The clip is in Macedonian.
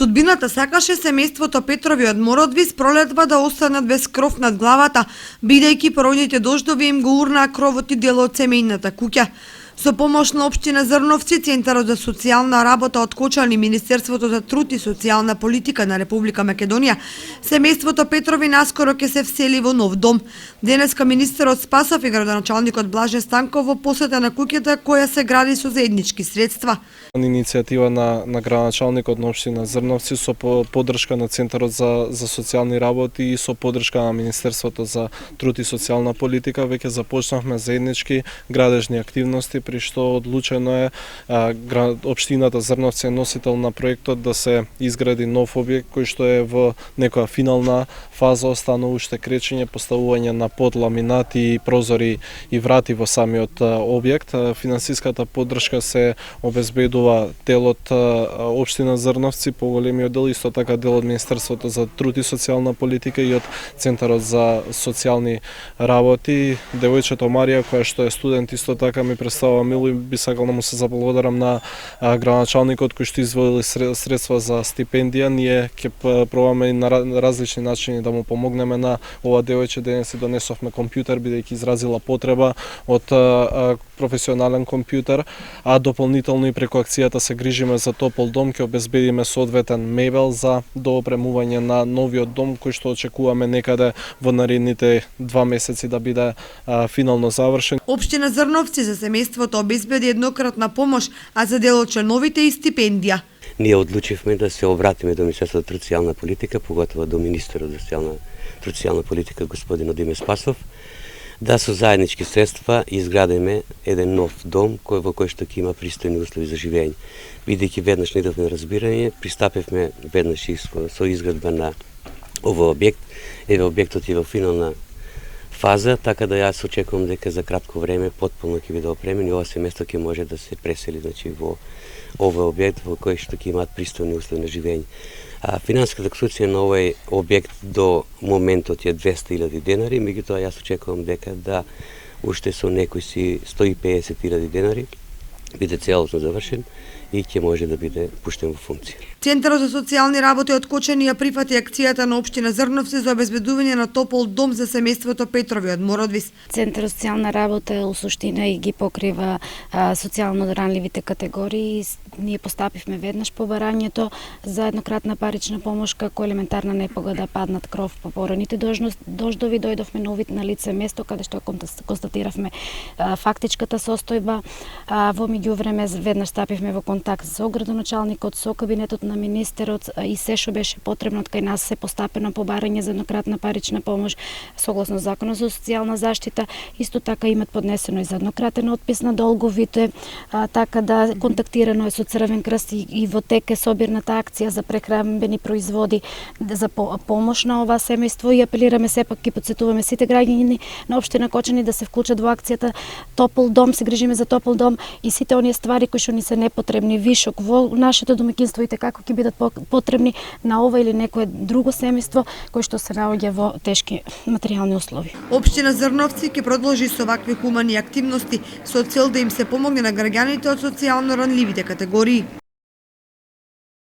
Судбината сакаше семејството Петрови од Мородвис пролетва да останат без кров над главата, бидејќи поројните дождови им го урнаа кровот и дел од семејната куќа. Со помош на општина Зрновци, Центарот за социјална работа од Кочани, Министерството за труд и социјална политика на Република Македонија, семејството Петрови наскоро ќе се всели во нов дом. Денеска министерот Спасов и градоначалникот Блаже Станков во посета на куќата која се гради со заеднички средства. Иницијатива на градоначалникот на општина Зрновци со поддршка на Центарот за социјални работи и со поддршка на Министерството за труд и социјална политика веќе започнавме заеднички градежни активности, при што одлучено е општината Зрновци е носител на проектот да се изгради нов објект кој што е во некоја финална фаза, останува уште кречење, поставување на подламинати и прозори и врати во самиот објект. Финансиската поддршка се обезбедува дел од општина Зрновци, поголемиот дел, исто така дел од Министерството за труд и социјална политика и од Центарот за социјални работи. Девојчето Марија, која што е студент, исто така ми представува мило и би сакал да му се заблагодарам на градоначалникот кој што извоили средства за стипендија. Ние ќе пробаме и на различни начини да му помогнеме на ова девојче. Денес си донесовме компјутер, бидејќи изразила потреба од професионален компјутер, а дополнително и преку акцијата се грижиме за топол дом, ќе обезбедиме соодветен мебел за доопремување на новиот дом кој што очекуваме некаде во наредните 2 месеци да биде финално завршен. Општина Зрновци за семејството обезбеди еднократна помош, а за дел од членовите и стипендија. Ние одлучивме да се обратиме до Министерството за социјална политика, поготово до министерот за социјална политика господин Диме Спасов, да со заеднички средства изградиме еден нов дом во кој што ќе има пристојни услови за живење. Бидејќи веднаш не идовме разбирање, пристапивме веднаш со изградба на овој објект. Еве објектот е во финална фаза, така да јас очекувам дека за кратко време потполно ќе биде опремен и ова семејство ќе може да се пресели во овој објект во кој што ќе имаат пристојни услови на живење. Финансиската конструкција на овој објект до моментот е 200.000 денари, меѓутоа јас очекувам дека да уште со некои си 150.000 денари биде целосно завршен и ќе може да биде пуштен во функција. Центарот за социјални работи од Кочани ја прифати акцијата на општина Зрновци за обезбедување на топол дом за семејството Петрови од Мородвис. Центарот за социјална работа у суштина и ги покрива социјално ранливите категории. Ние постапивме веднаш по барањето за еднократна парична помош како елементарна непогода, паднат кров по поројните дождови, дојдовме на увид на лице место каде што констатиравме фактичката состојба. Во меѓувреме веднаш стапивме во контакт со градоначалникот, со кабинетот на министерот и се што беше потребно кај нас се постапено побарање за еднократна парична помош согласно Законот за социјална заштита. Исто така имат поднесено и за еднократен отпис на долговите, така да контактирано е со Црвен крст и во тек е собирната акција за прехранбени производи за помош на ова семејство и апелираме сепак и потсетуваме сите граѓани на општина Кочани да се вклучат во акцијата Топол дом, се грижиме за топол дом и сите оние ствари кои што ни се непотребни вишок во нашето домаќинство и како ќе бидат потребни на ова или некое друго семејство кој што се наоѓа во тешки материјални услови. Општина Зрновци ќе продолжи со вакви хумани активности со цел да им се помогне на граѓаните од социјално ранливите категории.